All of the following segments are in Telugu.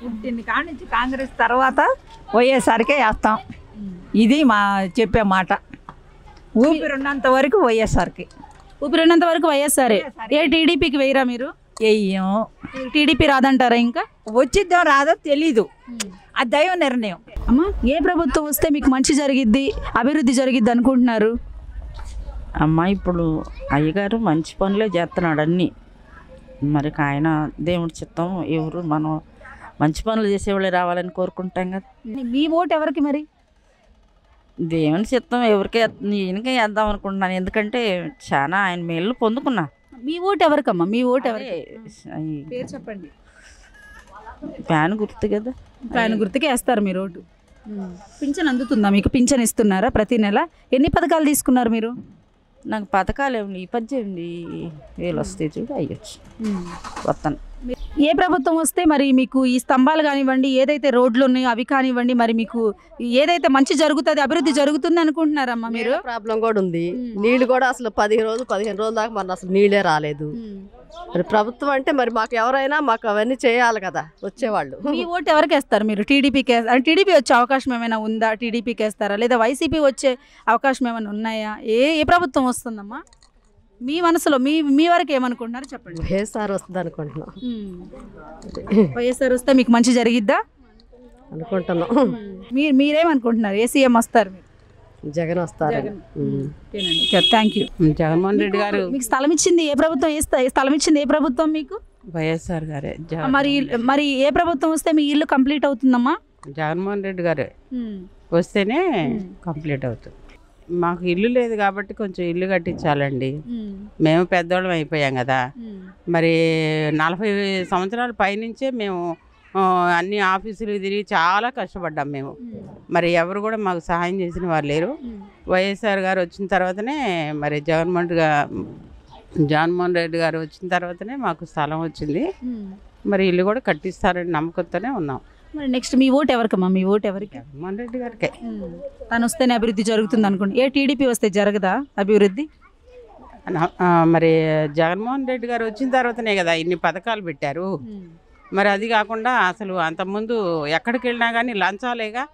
పుట్టింది కాడి నుంచి కాంగ్రెస్ తర్వాత వైఎస్ఆర్కే వేస్తాం. ఇది మా చెప్పే మాట. ఊపిరున్నంత వరకు వైఎస్ఆర్కి. ఊపిరినంత వరకు వైఎస్ఆర్. ఏ టీడీపీకి వేయరా మీరు? వెయ్యం. టీడీపీ రాదంటారా? ఇంకా వచ్చిద్దాం రాదో తెలీదు, ఆ దైవ నిర్ణయం. అమ్మా, ఏ ప్రభుత్వం వస్తే మీకు మంచి జరిగిద్ది, అభివృద్ధి జరిగిద్ది అనుకుంటున్నారు? అమ్మ ఇప్పుడు అయ్యగారు మంచి పనులే చేస్తున్నాడు అన్నీ. మరి ఆయన దేవుడి చిత్తం, ఎవరు మనం మంచి పనులు చేసేవాళ్ళే రావాలని కోరుకుంటాం కదా. మీ ఓటు ఎవరికి మరి? దేవుని చిత్తం ఎవరికే ఈయనకే వేద్దాం అనుకుంటున్నాను, ఎందుకంటే చాలా ఆయన మేళ్ళు పొందుకున్నా. మీ ఓటు ఎవరికమ్మా? మీ ఓటు ఎవరికి? పేరు చెప్పండి. ఫ్యాన్ గుర్తు కదా, ఆయన గుర్తుకే వేస్తారు మీరు ఓటు. పింఛన్ అందుతుందా మీకు? పింఛన్ ఇస్తున్నారా ప్రతి నెల? ఎన్ని పథకాలు తీసుకున్నారు మీరు? నాకు పథకాలు ఏమి ఈ 18,000 వస్తాయి చూడు, అయ్యొచ్చు వస్తాను. ఏ ప్రభుత్వం వస్తే మరి మీకు ఈ స్తంభాలు కానివ్వండి, ఏదైతే రోడ్లు ఉన్నాయో అవి కానివ్వండి, మరి మీకు ఏదైతే మంచి జరుగుతుంది, అభివృద్ధి జరుగుతుంది అనుకుంటున్నారమ్మా మీరు? ప్రాబ్లం కూడా ఉంది. నీళ్లు కూడా అసలు 15 రోజుల దాకా మన అసలు నీళ్ళే రాలేదు. మరి ప్రభుత్వం అంటే మరి మాకు ఎవరైనా మాకు అవన్నీ చేయాలి కదా వచ్చేవాళ్ళు. మీ ఓటు ఎవరికి వేస్తారు మీరు? టీడీపీకి? టీడీపీ వచ్చే అవకాశం ఏమైనా ఉందా? టీడీపీకి వేస్తారా లేదా వైసీపీ వచ్చే అవకాశం ఏమైనా ఉన్నాయా? ఏ ప్రభుత్వం వస్తుందమ్మా మీ మనసులో? మీ వరకు ఏమనుకుంటున్నారు చెప్పండి. వైఎస్ఆర్ వస్తుంది అనుకుంటున్నాం. వైఎస్ఆర్ వస్తే మీకు మంచి జరిగిద్దా అనుకుంటున్నాం. మీరేమనుకుంటున్నారు? ఏ సీఎం వస్తారు మీరు? జగన్ వస్తారు. Thank you. జగన్మోహన్ రెడ్డి గారు. మీకు స్థలం ఇచ్చింది ఏ ప్రభుత్వం? స్థలం ఇచ్చింది ఏ ప్రభుత్వం మీకు? వైఎస్ఆర్ గారే. మరి ఏ ప్రభుత్వం వస్తే మీ ఇల్లు కంప్లీట్ అవుతుందమ్మా? జగన్మోహన్ రెడ్డి గారే వస్తేనే కంప్లీట్ అవుతుంది. మాకు ఇల్లు లేదు కాబట్టి కొంచెం ఇల్లు కట్టించాలండి. మేము పెద్దవాళ్ళం అయిపోయాం కదా. మరి 40 సంవత్సరాల పైనుంచే మేము అన్ని ఆఫీసులు తిరిగి చాలా కష్టపడ్డాం మేము. మరి ఎవరు కూడా మాకు సహాయం చేసిన వారు లేరు. వైఎస్ఆర్ గారు వచ్చిన తర్వాతనే, మరి జగన్మోహన్ రెడ్డి గారు వచ్చిన తర్వాతనే మాకు స్థలం వచ్చింది. మరి ఇల్లు కూడా కట్టిస్తారని నమ్మకంతోనే ఉన్నాం. మరి నెక్స్ట్ మీ ఓటు ఎవరికమ్మా? మీ ఓటు ఎవరికి? జగన్మోహన్ రెడ్డి గారికే. తను వస్తేనే అభివృద్ధి జరుగుతుంది అనుకోండి. ఏ టీడీపీ వస్తే జరగదా అభివృద్ధి? మరి జగన్మోహన్ రెడ్డి గారు వచ్చిన తర్వాతనే కదా ఇన్ని పథకాలు పెట్టారు. మరి అది కాకుండా అసలు అంతకుముందు ఎక్కడికి వెళ్ళినా కానీ లంచాలేగా.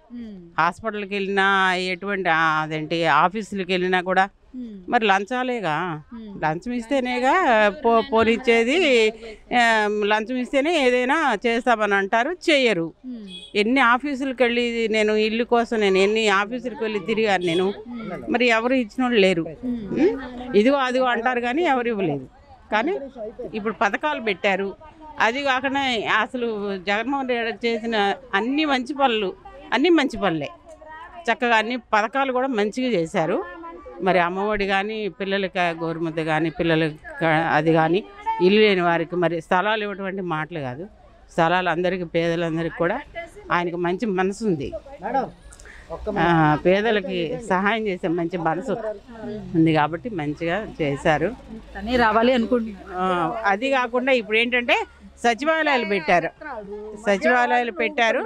హాస్పిటల్కి వెళ్ళినా, ఎటువంటి అదేంటి ఆఫీసులకి వెళ్ళినా కూడా మరి లంచాలేగా. లంచం ఇస్తేనేగా పోనిచ్చేది. లంచం ఇస్తేనే ఏదైనా చేస్తామని అంటారు, చేయరు. ఎన్ని ఆఫీసులకు వెళ్ళి నేను ఇల్లు కోసం ఎన్ని ఆఫీసులకు వెళ్ళి తిరిగాను నేను. మరి ఎవరు ఇచ్చిన వాళ్ళు లేరు. ఇదిగో అదిగో అంటారు కానీ ఎవరు ఇవ్వలేదు. కానీ ఇప్పుడు పథకాలు పెట్టారు. అది కాకుండా అసలు జగన్మోహన్ రెడ్డి చేసిన అన్ని మంచి పనులే. చక్కగా అన్ని పథకాలు కూడా మంచిగా చేశారు. మరి అమ్మఒడి కానీ, పిల్లలకి గోరుముద్ద కానీ, పిల్లలకి అది కానీ, ఇల్లు లేని వారికి మరి స్థలాలు ఇవ్వటువంటి మాటలు కాదు. స్థలాలు అందరికీ, పేదలందరికీ కూడా ఆయనకు మంచి మనసు ఉంది. పేదలకి సహాయం చేసే మంచి మనసు ఉంది కాబట్టి మంచిగా చేశారు. రావాలి అనుకుంటున్నాను. అది కాకుండా ఇప్పుడు ఏంటంటే సచివాలయాలు పెట్టారు.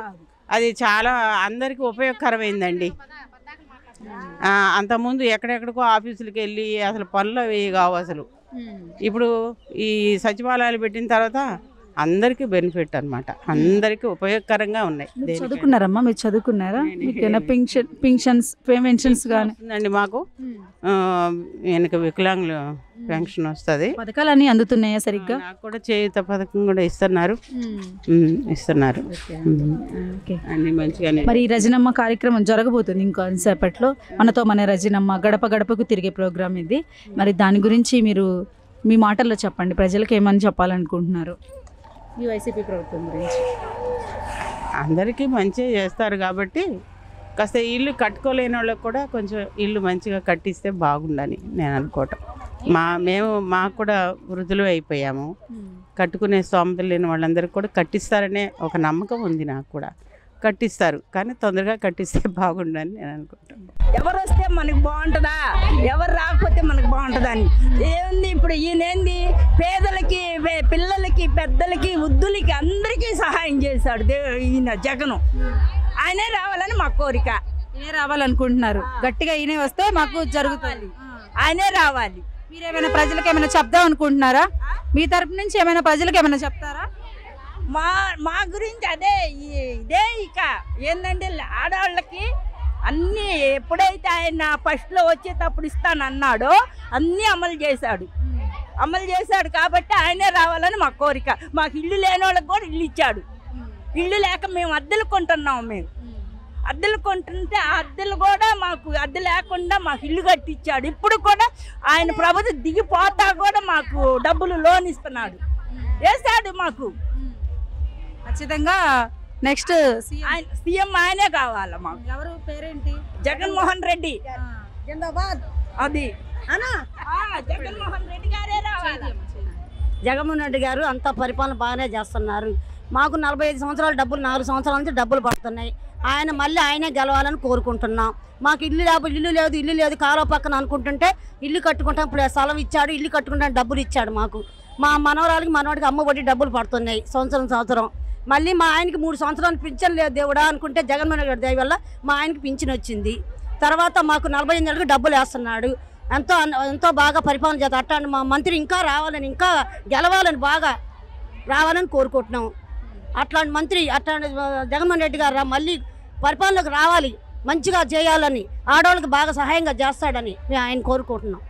అది చాలా అందరికీ ఉపయోగకరమైందండి. అంతకుముందు ఎక్కడెక్కడికో ఆఫీసులకు వెళ్ళి అసలు పనులు అవి కావు అసలు. ఇప్పుడు ఈ సచివాలయాలు పెట్టిన తర్వాత అందరికీ బెనిఫిట్ అనమాట. అందరికీ ఉపయోగకరంగా ఉన్నాయి. చదువుకున్నారమ్మా? మీరు చదువుకున్నారా? పెన్షన్స్ కానీ మాకు వెనక వికలాంగుల పెన్షన్ వస్తుంది. పథకాలన్నీ అందుతున్నాయా సరిగ్గా? నాకు కూడా చేయూత పథకం కూడా ఇస్తున్నారు. అన్ని మంచిగానే. మరి ఈ రజనమ్మ కార్యక్రమం జరగబోతుంది ఇంకొంతసేపట్లో. మనతో మన రజనమ్మ గడప గడపకు తిరిగే ప్రోగ్రామ్ ఇది. మరి దాని గురించి మీరు మీ మాటల్లో చెప్పండి. ప్రజలకు ఏమని చెప్పాలనుకుంటున్నారు ఈ వైసీపీ ప్రభుత్వం గురించి? అందరికీ మంచిగా చేస్తారు కాబట్టి కాస్త ఇల్లు కట్టుకోలేని వాళ్ళకి కూడా కొంచెం ఇల్లు మంచిగా కట్టిస్తే బాగుండని నేను అనుకోవటం. మాకు కూడా వృద్ధులు అయిపోయాము. కట్టుకునే స్తోమత లేని వాళ్ళందరికీ కూడా కట్టిస్తారనే ఒక నమ్మకం ఉంది. నాకు కూడా కట్టిస్తారు, కానీ తొందరగా కట్టిస్తే బాగుండని నేను అనుకుంటాను. ఎవరు వస్తే మనకు బాగుంటుందా, ఎవరు రాకపోతే మనకు బాగుంటుందని ఏముంది. ఇప్పుడు ఈయనేంది పేదలకి, పిల్లలకి, పెద్దలకి, వృద్ధులకి అందరికీ సహాయం చేశాడు ఈయన జగను. ఆయనే రావాలని మా కోరిక. ఈయనే రావాలనుకుంటున్నారు. గట్టిగా ఈయనే వస్తే మాకు జరుగుతుంది. ఆయనే రావాలి. మీరేమైనా ప్రజలకు ఏమైనా చెప్దాం అనుకుంటున్నారా? మీ తరపు నుంచి ఏమైనా ప్రజలకు ఏమైనా చెప్తారా? మా మా గురించి అదే ఇదే ఇక ఏంటంటే ఆడవాళ్ళకి అన్నీ ఎప్పుడైతే ఆయన ఫస్ట్లో వచ్చేటప్పుడు ఇస్తానన్నాడో అన్నీ అమలు చేశాడు కాబట్టి ఆయనే రావాలని మా కోరిక. మాకు ఇల్లు లేని వాళ్ళకి కూడా ఇల్లు ఇచ్చాడు. ఇల్లు లేక మేము అద్దెలు కొంటున్నాము. అద్దెలు కొంటుంటే ఆ అద్దెలు కూడా మాకు అద్దె లేకుండా మాకు ఇల్లు కట్టించాడు. ఇప్పుడు కూడా ఆయన ప్రభుత్వం దిగిపోతా కూడా మాకు డబ్బులు లోన్ ఇస్తున్నాడు, వేస్తాడు మాకు. ఖచ్చితంగా నెక్స్ట్ సీఎం ఆయనే కావాల మాకు. ఎవరు పేరేంటి? జగన్మోహన్ రెడ్డి. అది జగన్మోహన్ రెడ్డి గారే రావాలి. జగన్మోహన్ రెడ్డి గారు అంతా పరిపాలన బాగానే చేస్తున్నారు. మాకు 45 సంవత్సరాలు డబ్బులు 4 సంవత్సరాల నుంచి డబ్బులు పడుతున్నాయి. మళ్ళీ ఆయనే గెలవాలని కోరుకుంటున్నాం. మాకు ఇల్లు లేదు కాలువ పక్కన అనుకుంటుంటే ఇల్లు కట్టుకుంటాం. ఇప్పుడు స్థలం ఇచ్చాడు, ఇల్లు కట్టుకుంటాం, డబ్బులు ఇచ్చాడు మాకు. మా మనవడికి అమ్మ ఒడి డబ్బులు పడుతున్నాయి సంవత్సరం. మళ్ళీ మా ఆయనకి 3 సంవత్సరాలు పింఛన్ లేదు దేవుడా అనుకుంటే జగన్మోహన్ రెడ్డి దయ వల్ల మా ఆయనకి పింఛన్ వచ్చింది. తర్వాత మాకు 48 నెలలకు డబ్బులు వేస్తున్నాడు. ఎంతో బాగా పరిపాలన చేస్తారు. అట్లాంటి మా మంత్రి ఇంకా రావాలని, ఇంకా గెలవాలని, బాగా రావాలని కోరుకుంటున్నాం. అట్లాంటి మంత్రి, అట్లాంటి జగన్మోహన్ రెడ్డి గారు మళ్ళీ పరిపాలనకు రావాలి, మంచిగా చేయాలని, ఆడవాళ్ళకి బాగా సహాయంగా చేస్తాడని మేము ఆయన కోరుకుంటున్నాం.